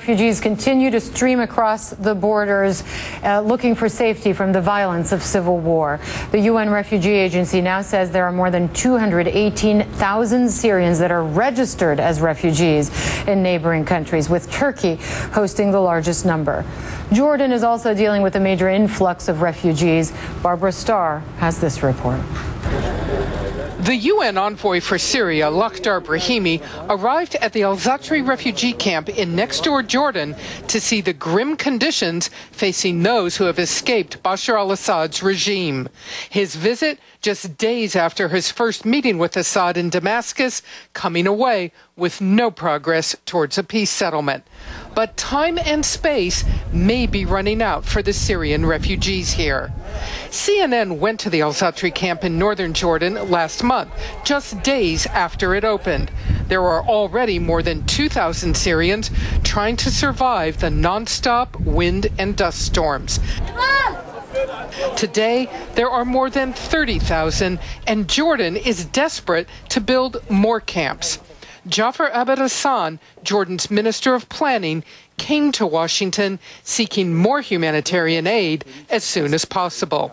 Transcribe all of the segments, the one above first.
refugees continue to stream across the borders, looking for safety from the violence of civil war. The UN Refugee Agency now says there are more than 218,000 Syrians that are registered as refugees in neighboring countries, with Turkey hosting the largest number. Jordan is also dealing with a major influx of refugees. Barbara Starr has this report. The UN envoy for Syria, Lakhdar Brahimi, arrived at the Al-Zatri refugee camp in next-door Jordan to see the grim conditions facing those who have escaped Bashar al-Assad's regime. His visit just days after his first meeting with Assad in Damascus, coming away with no progress towards a peace settlement. But time and space may be running out for the Syrian refugees here. CNN went to the Al-Zatri camp in northern Jordan last month, just days after it opened. There are already more than 2,000 Syrians trying to survive the non-stop wind and dust storms. Today, there are more than 30,000, and Jordan is desperate to build more camps. Jafar Abed Hassan, Jordan's Minister of Planning, came to Washington seeking more humanitarian aid as soon as possible.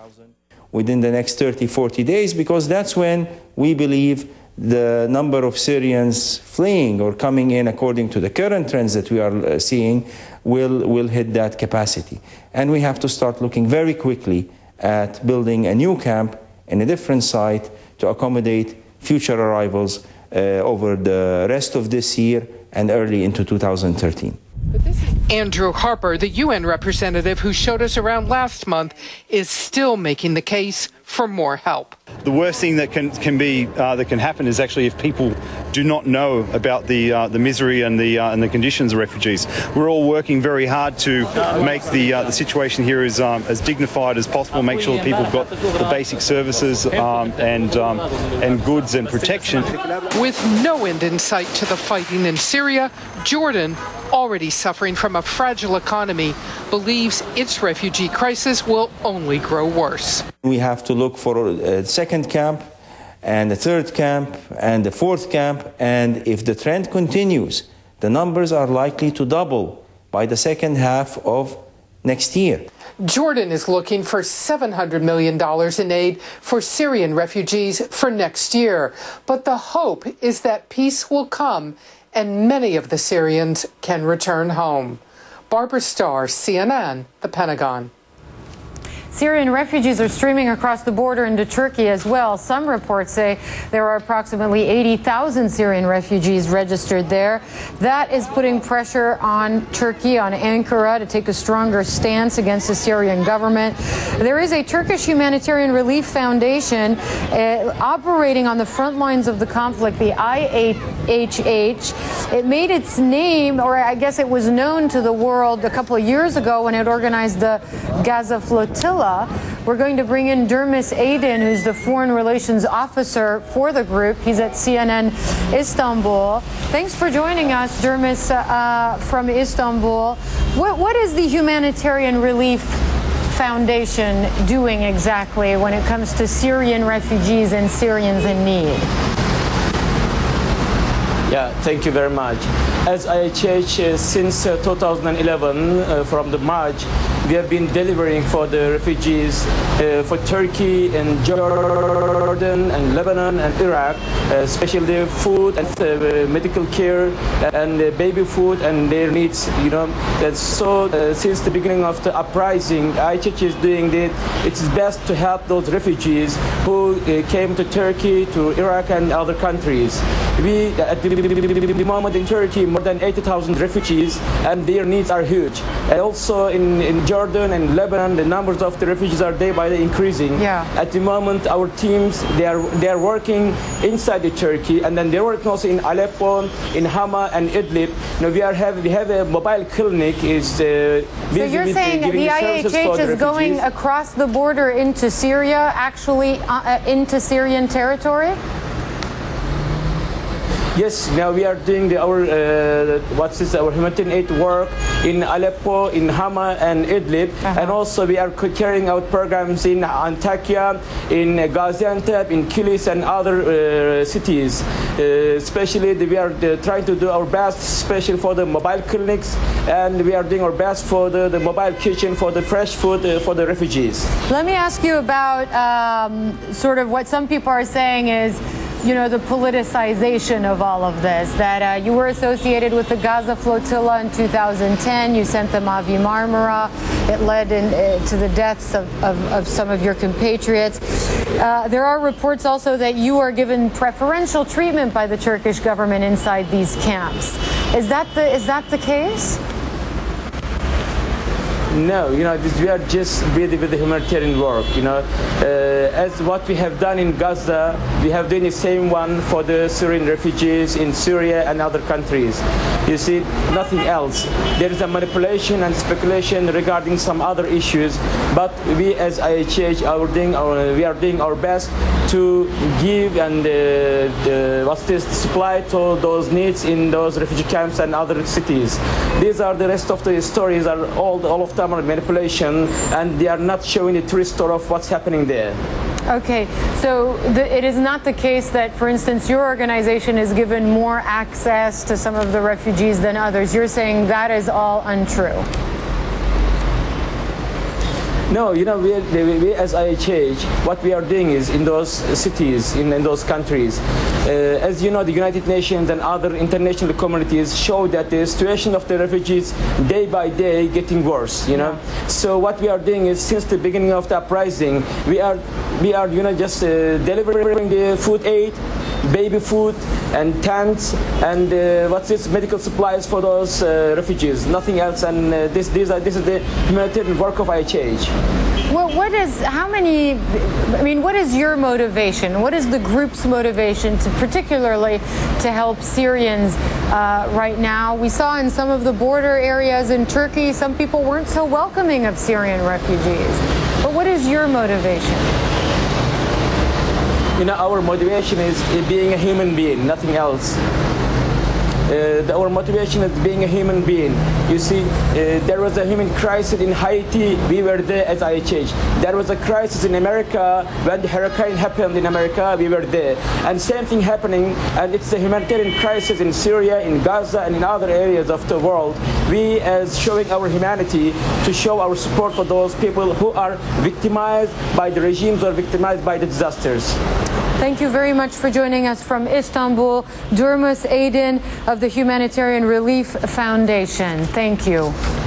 Within the next 30-40 days, because that's when we believe the number of Syrians fleeing or coming in, according to the current trends that we are seeing, will hit that capacity. And we have to start looking very quickly at building a new camp in a different site to accommodate future arrivals over the rest of this year and early into 2013. Andrew Harper, the UN representative who showed us around last month, is still making the case for more help. The worst thing that can happen is actually if people do not know about the misery and the conditions of refugees. We're all working very hard to make the situation here as dignified as possible, make sure that people have got the basic services and goods and protection. With no end in sight to the fighting in Syria, Jordan, already suffering from a fragile economy, believes its refugee crisis will only grow worse. We have to look for a second camp and a third camp and a fourth camp, and if the trend continues, the numbers are likely to double by the second half of next year. Jordan is looking for $700 million in aid for Syrian refugees for next year, but the hope is that peace will come and many of the Syrians can return home. Barbara Starr, CNN, the Pentagon. Syrian refugees are streaming across the border into Turkey as well. Some reports say there are approximately 80,000 Syrian refugees registered there. That is putting pressure on Turkey, on Ankara, to take a stronger stance against the Syrian government. There is a Turkish Humanitarian Relief Foundation operating on the front lines of the conflict, the IHH. It made its name, or I guess it was known to the world a couple of years ago when it organized the Gaza Flotilla. We're going to bring in Durmus Aydin, who's the foreign relations officer for the group. He's at CNN Istanbul. Thanks for joining us, Durmus, from Istanbul. What is the Humanitarian Relief Foundation doing exactly when it comes to Syrian refugees and Syrians in need? Yeah, thank you very much. As IHH, since 2011, from the March, we have been delivering for the refugees for Turkey and Jordan and Lebanon and Iraq, especially food and medical care and baby food and their needs. You know, that's so since the beginning of the uprising, IHH is doing that. It's best to help those refugees who came to Turkey, to Iraq and other countries. We at the moment in Turkey, more than 80,000 refugees, and their needs are huge. And also in Jordan and Lebanon, the numbers of the refugees are day by day increasing. Yeah. At the moment, our teams they are working inside the Turkey, and then they're working also in Aleppo, in Hama and Idlib. You know, we have a mobile clinic. So you're saying the IHH is going across the border into Syria, actually into Syrian territory? Yes, now we are doing our humanitarian aid work in Aleppo, in Hama and Idlib, and also we are carrying out programs in Antakya, in Gaziantep, in Kilis and other cities. Especially we are trying to do our best, especially for the mobile clinics, and we are doing our best for the mobile kitchen, for the fresh food for the refugees. Let me ask you about sort of what some people are saying is, you know, the politicization of all of this, that you were associated with the Gaza flotilla in 2010, you sent them Avi Marmara, it led to the deaths of some of your compatriots. There are reports also that you are given preferential treatment by the Turkish government inside these camps. Is that the case? No, you know, we are just busy with the humanitarian work, you know. As what we have done in Gaza, we have done the same one for the Syrian refugees in Syria and other countries. You see, nothing else. There is a manipulation and speculation regarding some other issues, but we as IHH we are doing our best to give and supply to those needs in those refugee camps and other cities. These are the rest of the stories are all of them are manipulation, and they are not showing the true story of what's happening there. Okay, so it is not the case that, for instance, your organization is given more access to some of the refugees than others. You're saying that is all untrue. No, you know, we as IHH, what we are doing is in those cities, in those countries, as you know, the United Nations and other international communities show that the situation of the refugees day by day getting worse, you know. So what we are doing is, since the beginning of the uprising, we are you know, just delivering the food aid, baby food and tents and medical supplies for those refugees, nothing else. And this is the humanitarian work of IHH. Well, what is your motivation? What is the group's motivation particularly to help Syrians right now? We saw in some of the border areas in Turkey, some people weren't so welcoming of Syrian refugees. But what is your motivation? You know, our motivation is being a human being, nothing else. Our motivation is being a human being. You see, there was a human crisis in Haiti. We were there as IHH. There was a crisis in America when the hurricane happened in America. We were there, and same thing happening. And it's a humanitarian crisis in Syria, in Gaza, and in other areas of the world. We, as showing our humanity, to show our support for those people who are victimized by the regimes or victimized by the disasters. Thank you very much for joining us from Istanbul, Durmus Aydin of the Humanitarian Relief Foundation. Thank you.